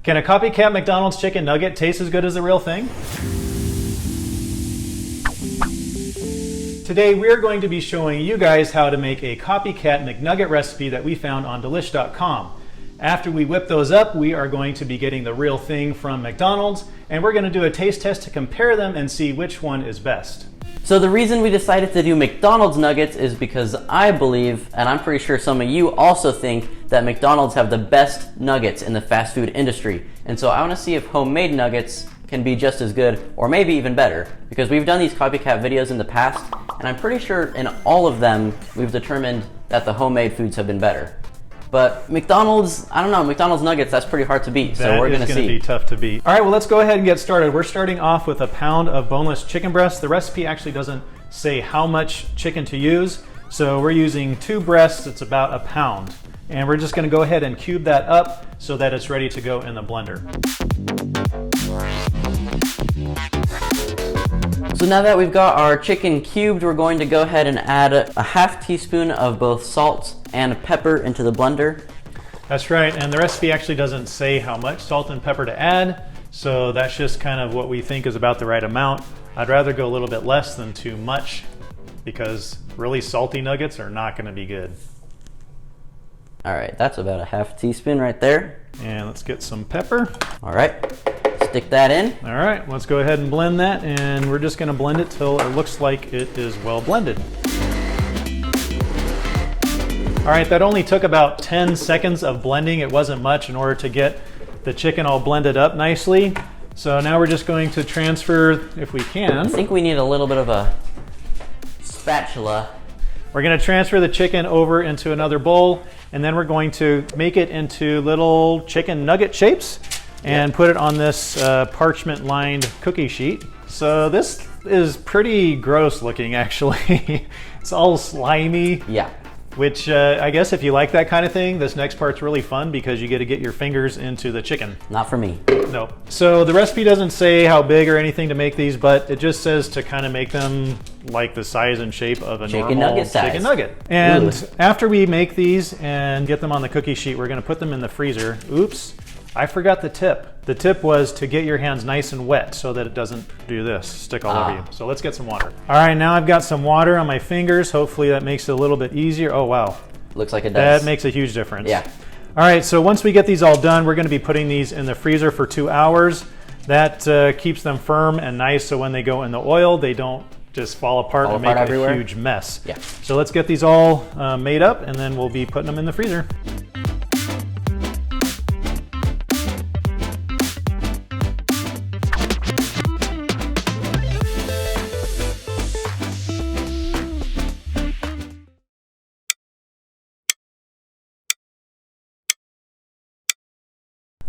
Can a copycat McDonald's chicken nugget taste as good as the real thing? Today we're going to be showing you guys how to make a copycat McNugget recipe that we found on delish.com. After we whip those up, we are going to be getting the real thing from McDonald's, and we're going to do a taste test to compare them and see which one is best. So the reason we decided to do McDonald's nuggets is because I believe, and I'm pretty sure some of you also think, that McDonald's have the best nuggets in the fast food industry. And so I want to see if homemade nuggets can be just as good or maybe even better, because we've done these copycat videos in the past, and I'm pretty sure in all of them we've determined that the homemade foods have been better. But McDonald's, I don't know, McDonald's nuggets, that's pretty hard to beat, so we're gonna see. That is gonna be tough to beat. All right, well, let's go ahead and get started. We're starting off with a pound of boneless chicken breast. The recipe actually doesn't say how much chicken to use, so we're using 2 breasts, it's about a pound. And we're just gonna go ahead and cube that up so that it's ready to go in the blender. So now that we've got our chicken cubed, we're going to go ahead and add a ½ teaspoon of both salt and pepper into the blender. That's right, and the recipe actually doesn't say how much salt and pepper to add, so that's just kind of what we think is about the right amount. I'd rather go a little bit less than too much, because really salty nuggets are not gonna be good. All right, that's about a ½ teaspoon right there. And let's get some pepper. All right, stick that in. All right, let's go ahead and blend that, and we're just gonna blend it till it looks like it is well blended. All right, that only took about 10 seconds of blending. It wasn't much in order to get the chicken all blended up nicely. So now we're just going to transfer, if we can. I think we need a little bit of a spatula. We're gonna transfer the chicken over into another bowl, and then we're going to make it into little chicken nugget shapes and put it on this parchment lined cookie sheet. So this is pretty gross looking, actually. It's all slimy. Yeah. Which I guess if you like that kind of thing, this next part's really fun because you get to get your fingers into the chicken. Not for me. No. So the recipe doesn't say how big or anything to make these, but it just says to kind of make them like the size and shape of a chicken normal nugget size. Chicken nugget. And after we make these and get them on the cookie sheet, we're gonna put them in the freezer. Oops, I forgot the tip. The tip was to get your hands nice and wet so that it doesn't do this, stick all over you. So let's get some water. All right, now I've got some water on my fingers. Hopefully that makes it a little bit easier. Oh, wow. Looks like it does. That makes a huge difference. Yeah. All right, so once we get these all done, we're gonna be putting these in the freezer for 2 hours. That keeps them firm and nice, so when they go in the oil, they don't just fall apart and make a huge mess. Yeah. So let's get these all made up, and then we'll be putting them in the freezer.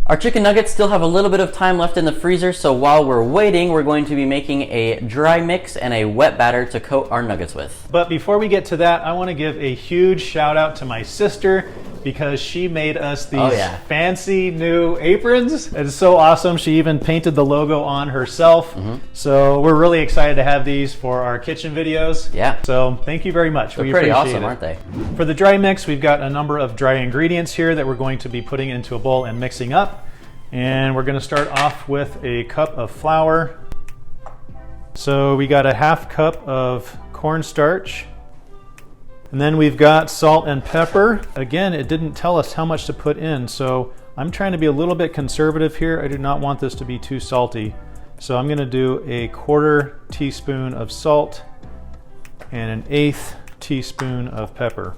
Our chicken nuggets still have a little bit of time left in the freezer, so while we're waiting, we're going to be making a dry mix and a wet batter to coat our nuggets with. But before we get to that, I want to give a huge shout out to my sister because she made us these fancy new aprons. It's so awesome. She even painted the logo on herself. So we're really excited to have these for our kitchen videos. Yeah. So thank you very much. They're pretty awesome, aren't they? For the dry mix, we've got a number of dry ingredients here that we're going to be putting into a bowl and mixing up. And we're going to start off with a cup of flour. So we got a ½ cup of cornstarch. And then we've got salt and pepper. Again, it didn't tell us how much to put in, so I'm trying to be a little bit conservative here. I do not want this to be too salty. So I'm going to do a ¼ teaspoon of salt and an ½ teaspoon of pepper.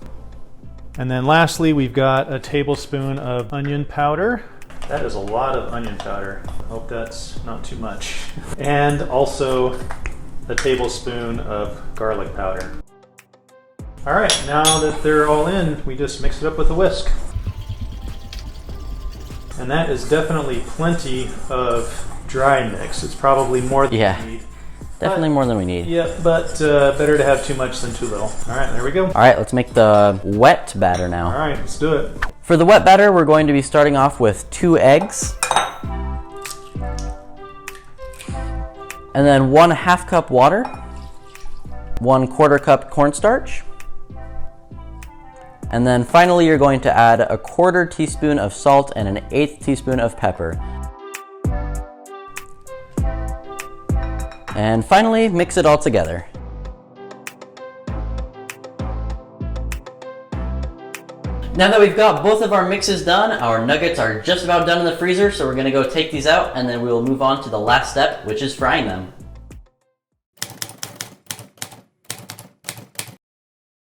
And then lastly, we've got a tablespoon of onion powder. That is a lot of onion powder. I hope that's not too much. And also a tablespoon of garlic powder. All right, now that they're all in, we just mix it up with a whisk. And that is definitely plenty of dry mix. It's probably more than we need. Definitely more than we need. Yeah, but better to have too much than too little. All right, there we go. All right, let's make the wet batter now. All right, let's do it. For the wet batter, we're going to be starting off with 2 eggs. And then 1/2 cup water. 1/4 cup cornstarch. And then finally, you're going to add a 1/4 teaspoon of salt and an 1/8 teaspoon of pepper. And finally, mix it all together. Now that we've got both of our mixes done, our nuggets are just about done in the freezer, so we're gonna go take these out and then we will move on to the last step, which is frying them.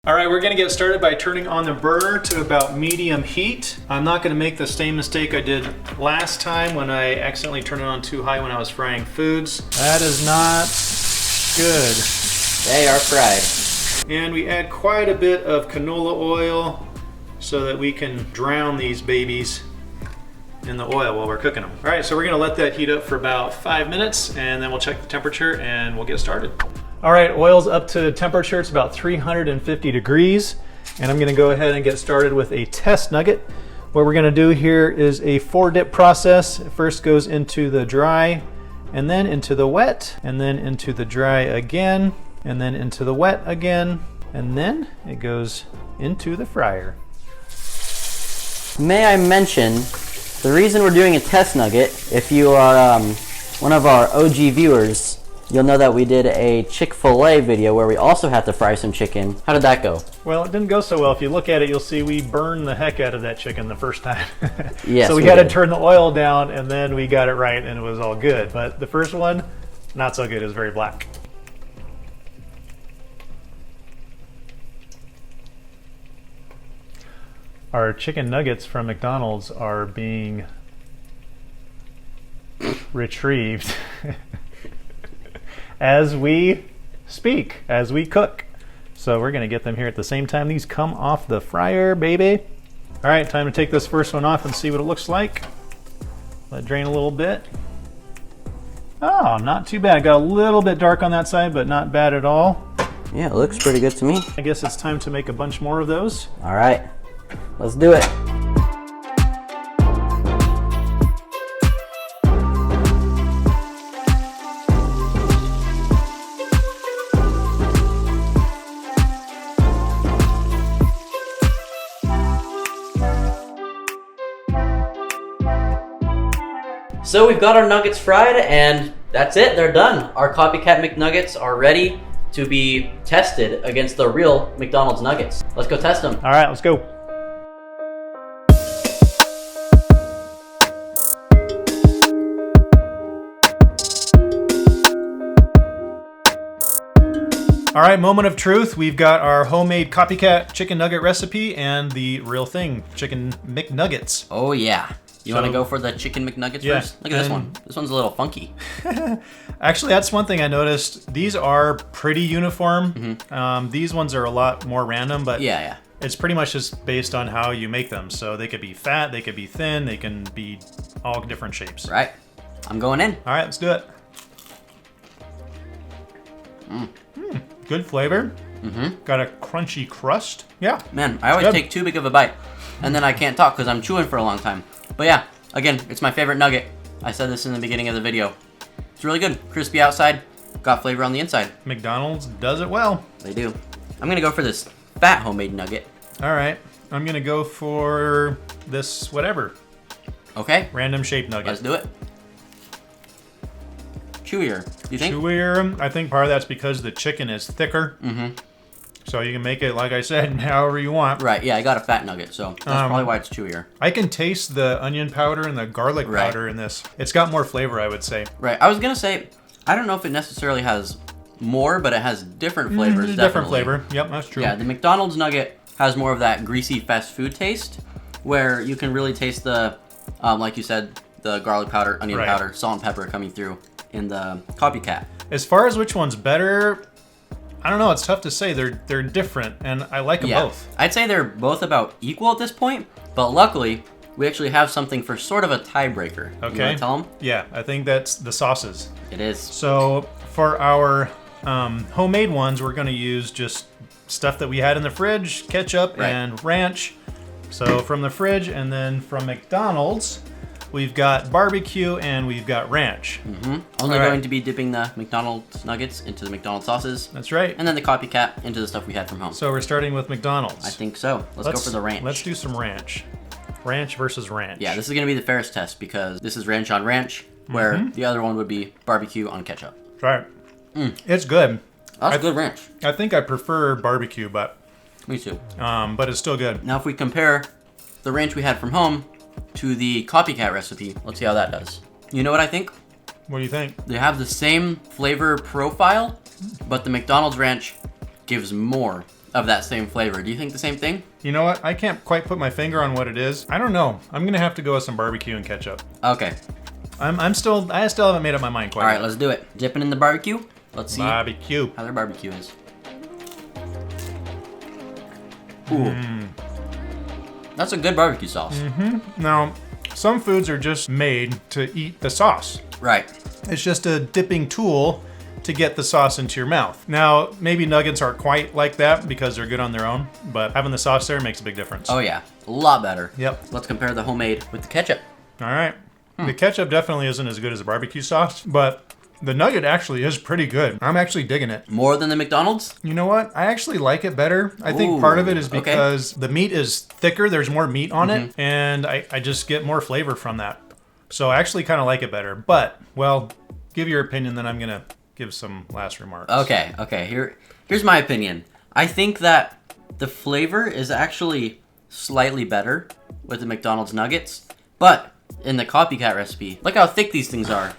All right, we're gonna get started by turning on the burner to about medium heat. I'm not gonna make the same mistake I did last time when I accidentally turned it on too high when I was frying foods. That is not good. They are fried. And we add quite a bit of canola oil so that we can drown these babies in the oil while we're cooking them. All right, so we're gonna let that heat up for about 5 minutes and then we'll check the temperature and we'll get started. All right, oil's up to temperature. It's about 350 degrees. And I'm gonna go ahead and get started with a test nugget. What we're gonna do here is a 4-dip process. It first goes into the dry, and then into the wet, and then into the dry again, and then into the wet again, and then it goes into the fryer. May I mention, the reason we're doing a test nugget, if you are one of our OG viewers, you'll know that we did a Chick-fil-A video where we also had to fry some chicken. How did that go? Well, it didn't go so well. If you look at it, you'll see we burned the heck out of that chicken the first time. Yes, so we had to turn the oil down and then we got it right and it was all good. But the first one, not so good. It was very black. Our chicken nuggets from McDonald's are being retrieved as we speak, as we cook. So we're gonna get them here at the same time. These come off the fryer, baby. All right, time to take this first one off and see what it looks like. Let it drain a little bit. Oh, not too bad. Got a little bit dark on that side, but not bad at all. Yeah, it looks pretty good to me. I guess it's time to make a bunch more of those. All right, let's do it. So we've got our nuggets fried and that's it, they're done. Our Copycat McNuggets are ready to be tested against the real McDonald's nuggets. Let's go test them. All right, let's go. All right, moment of truth. We've got our homemade Copycat chicken nugget recipe and the real thing, chicken McNuggets. Oh yeah. You want to go for the chicken McNuggets first? Look at this one. This one's a little funky. Actually, that's one thing I noticed. These are pretty uniform. These ones are a lot more random, but yeah. It's pretty much just based on how you make them. So they could be fat, they could be thin, they can be all different shapes. Right. I'm going in. All right, let's do it. Good flavor. Got a crunchy crust. Yeah. Man, I always take too big of a bite, and then I can't talk because I'm chewing for a long time. But yeah, again, it's my favorite nugget. I said this in the beginning of the video. It's really good. Crispy outside, got flavor on the inside. McDonald's does it well. They do. I'm gonna go for this fat homemade nugget. All right, I'm gonna go for this whatever. Okay. Random shaped nugget. Let's do it. Chewier, do you think? Chewier. I think part of that's because the chicken is thicker. So you can make it, like I said, however you want. Right, yeah, I got a fat nugget, so that's probably why it's chewier. I can taste the onion powder and the garlic powder in this. It's got more flavor, I would say. Right, I was gonna say, I don't know if it necessarily has more, but it has different flavors, definitely. Different flavor, yep, that's true. Yeah, the McDonald's nugget has more of that greasy fast food taste, where you can really taste the, like you said, the garlic powder, onion powder, salt and pepper coming through in the Copycat. As far as which one's better, I don't know, it's tough to say. They're different, and I like them both. I'd say they're both about equal at this point, but luckily, we actually have something for sort of a tiebreaker. Okay. You wanna tell them? Yeah, I think that's the sauces. It is. So for our homemade ones, we're gonna use just stuff that we had in the fridge, ketchup and ranch. So from the fridge, and then from McDonald's, we've got barbecue, and we've got ranch. Only going to be dipping the McDonald's nuggets into the McDonald's sauces. That's right. And then the Copycat into the stuff we had from home. So we're starting with McDonald's. I think so. Let's go for the ranch. Let's do some ranch. Ranch versus ranch. Yeah, this is going to be the fairest test because this is ranch on ranch, where the other one would be barbecue on ketchup. Right. It's good. That's good ranch. I think I prefer barbecue, but Me too. but it's still good. Now if we compare the ranch we had from home to the Copycat recipe, let's see how that does. You know what I think? What do you think? They have the same flavor profile, but the McDonald's ranch gives more of that same flavor. Do you think the same thing? You know what? I can't quite put my finger on what it is. I don't know. I'm gonna have to go with some barbecue and ketchup. Okay. I still haven't made up my mind quite. All right, let's do it. Dipping in the barbecue. Let's see Barbecue. how their barbecue is. Ooh. That's a good barbecue sauce. Now, some foods are just made to eat the sauce. Right. It's just a dipping tool to get the sauce into your mouth. Now, maybe nuggets aren't quite like that because they're good on their own, but having the sauce there makes a big difference. Oh yeah, a lot better. Yep. Let's compare the homemade with the ketchup. All right. The ketchup definitely isn't as good as the barbecue sauce, but the nugget actually is pretty good. I'm actually digging it. More than the McDonald's? You know what? I actually like it better. I think part of it is because the meat is thicker. There's more meat on it, and I just get more flavor from that. So I actually kind of like it better. But, well, give your opinion, then I'm going to give some last remarks. Okay. Here's my opinion. I think that the flavor is actually slightly better with the McDonald's nuggets, but in the Copycat recipe, look how thick these things are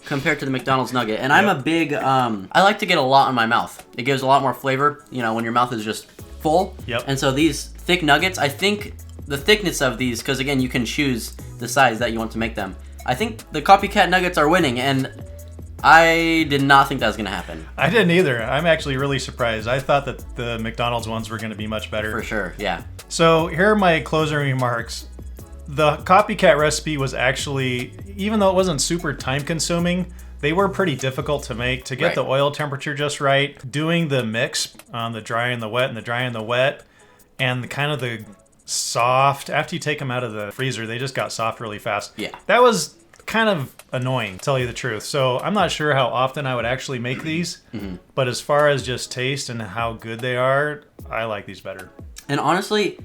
compared to the McDonald's nugget. And I'm a big, I like to get a lot in my mouth. It gives a lot more flavor, you know, when your mouth is just full. Yep. And so these thick nuggets, I think the thickness of these, because again, you can choose the size that you want to make them. I think the Copycat nuggets are winning, and I did not think that was going to happen. I didn't either. I'm actually really surprised. I thought that the McDonald's ones were going to be much better. For sure, yeah. So here are my closing remarks. The Copycat recipe was actually, even though it wasn't super time consuming, they were pretty difficult to make. To get the oil temperature just right, doing the mix on the dry and the wet and the dry and the wet, and the soft, after you take them out of the freezer, they just got soft really fast. Yeah. That was kind of annoying, to tell you the truth. So I'm not sure how often I would actually make these, but as far as just taste and how good they are, I like these better. And honestly,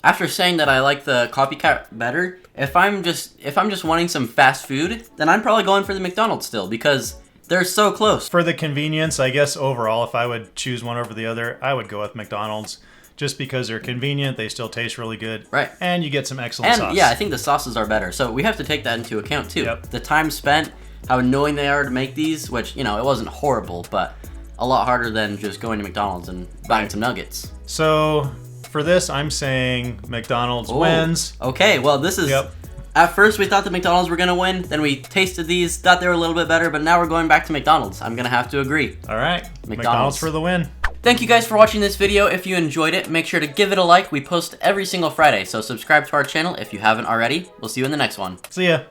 after saying that I like the Copycat better, if I'm just wanting some fast food, then I'm probably going for the McDonald's still because they're so close. For the convenience, I guess overall, if I would choose one over the other, I would go with McDonald's. Just because they're convenient, they still taste really good. Right. And you get some excellent sauce. And yeah, I think the sauces are better. So we have to take that into account too. Yep. The time spent, how annoying they are to make these, which, you know, it wasn't horrible, but a lot harder than just going to McDonald's and buying some nuggets. So for this, I'm saying McDonald's wins. Okay, well, this is... At first, we thought the McDonald's were going to win. Then we tasted these, thought they were a little bit better, but now we're going back to McDonald's. I'm going to have to agree. All right. McDonald's for the win. Thank you guys for watching this video. If you enjoyed it, make sure to give it a like. We post every single Friday, so subscribe to our channel if you haven't already. We'll see you in the next one. See ya.